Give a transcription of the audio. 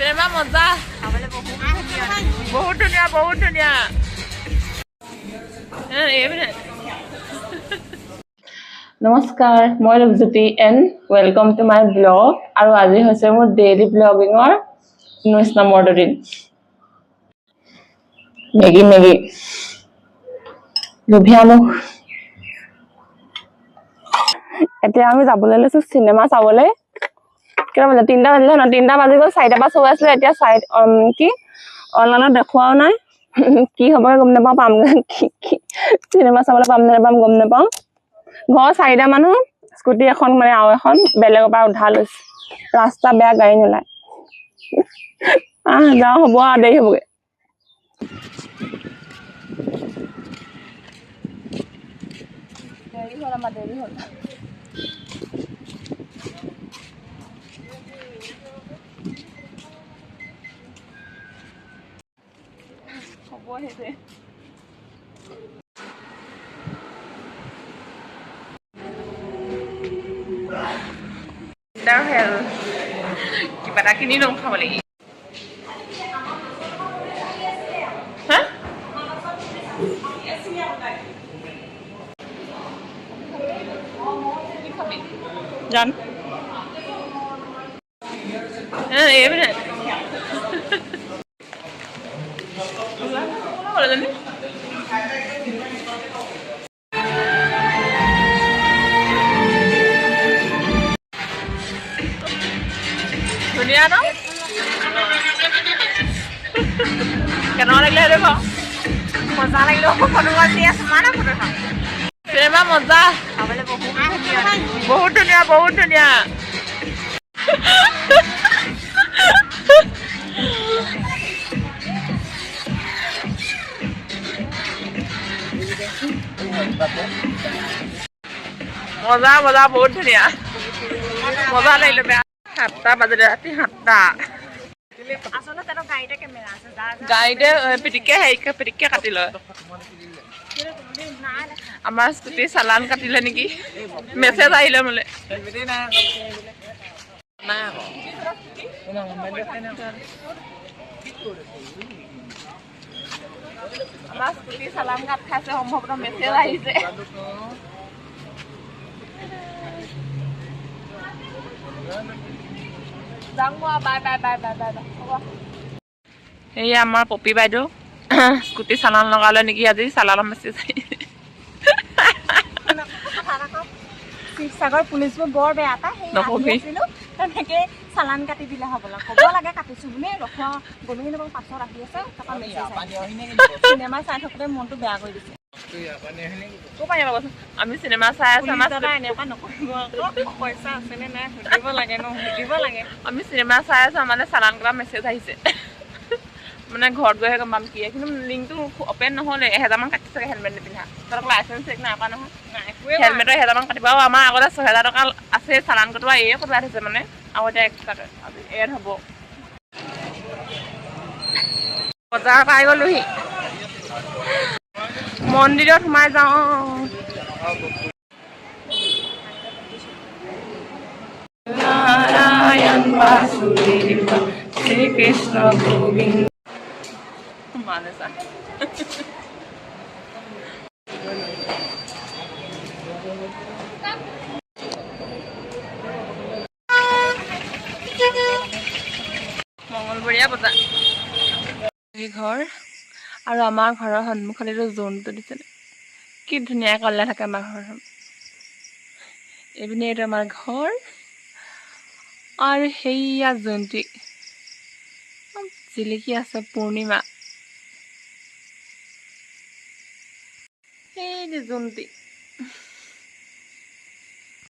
cinema মজা বহুত ধুনীয়া বহুত ধুনীয়া নমস্কাৰ মই Rupjyoti and welcome to my blog আৰু আজি হৈছে মোৰ ডেইলি ব্লগিঙৰ 19 নম্বৰ দিন মেগী লোভিয়া মোক এতিয়া আমি যাবলৈ লৈছো চিনেমা চাবলৈ কেইটা বাজিলে 3টা বাজিলে ন 3টা বাজি গ'ল 4টা পৰা চৈ আছিলে এতিয়া কি অনলাইনত দেখুৱাও নাই কি হ'ব গম নাপাওঁ পামগৈ কি চিনেমা চাবলৈ পাম নে নাপাম গম নাপাওঁ ঘৰ 4টা মানুহ স্কুটি এখন মানে আৰু এখন বেলেগৰ পৰা উঠা লৈছে ৰাস্তা বেয়া গাড়ী নোলায় যাওঁ হ'ব আৰু দেৰি হ'বগৈ দেৰি হ'ল আমাৰ দেৰি হ'ল হ'ব সেইটোৱে কিবা এটা কিনি লওঁ খাব লাগি জান ধুনীয়া ন কেনেকুৱা লাগিলে সেইটো ক মজা লাগিলে ফটো মাৰি আছে মানে ফটো খাম চিনেমা মজা বহুত ধুনীয়া বহুত ধুনীয়া মজা মজা বহুত ধুনীয়া মজা লাগিলে বেয়া 7টা বাজিলে ৰাতি 7টা আচলতে তাত গাড়ীতে কেমেৰা আছে গাড়ীতে পিটিকে কাটি লয় আমাৰ স্কুটি চালান কাটিলে নেকি মেছেজ আহিলে মোলে আমাৰ স্কুটি চালান কাট খাইছে সম্ভৱতঃ মেছেজ আহিছে সেয়া আমাৰ পপী বাইদেউ স্কুটি চালান লগালে নেকি আজি চালানৰ মেছেজ শিৱসাগৰ পুলিচবোৰ বৰ বেয়া এটা তেনেকে চালান কাটি দিলে হ'বলা ক'ব লাগে কাটিছো বুলি ৰখোৱা গমেই নাপাওঁ পাছত আহি আছে তাৰপৰা চিনেমা চাই থাকোঁতে মনটো বেয়া কৰি দিছে আমি চিনেমা চাই আছো এনেকুৱা নকৰিব পইচা আছেনে নাই সুধিব লাগে ন সুধিব লাগে আমি চিনেমা চাই আছো মানে চালান কৰা মেছেজ আহিছে মানে ঘৰত গৈহে গম পাম কি কিন্তু লিংকটো অপেন নহ'লে 1000 মান কাটি চাগে হেলমেট নিপিন্ধা তহঁতক লাইচেঞ্চ চেক নাই কৰা নহয় হেলমেটৰ 1000 মান কাটিব আৰু আমাৰ আগতে 6000 টকা আছে চালান কটোৱা এয়ে কটোৱা থৈছে মানে আৰু এতিয়া এক্সট্ৰাকৈ এড হ'ব বজাৰ পাই গ'লোহি মন্দিৰত সোমাই যাওঁ নাৰায়ণ বাসুদেৱ শ্ৰী কৃষ্ণ গোবিন্দ মানেছা মংগলবৰীয়া বজাৰ এই ঘৰ আৰু আমাৰ ঘৰৰ সন্মুখত এইটো জোনটো দিছে কি ধুনীয়া কলে থাকে আমাৰ ঘৰখন এইপিনে এইটো আমাৰ ঘৰ আৰু সেইয়া জোনটি জিলিকি আছে পূৰ্ণিমা এই যে জোনটি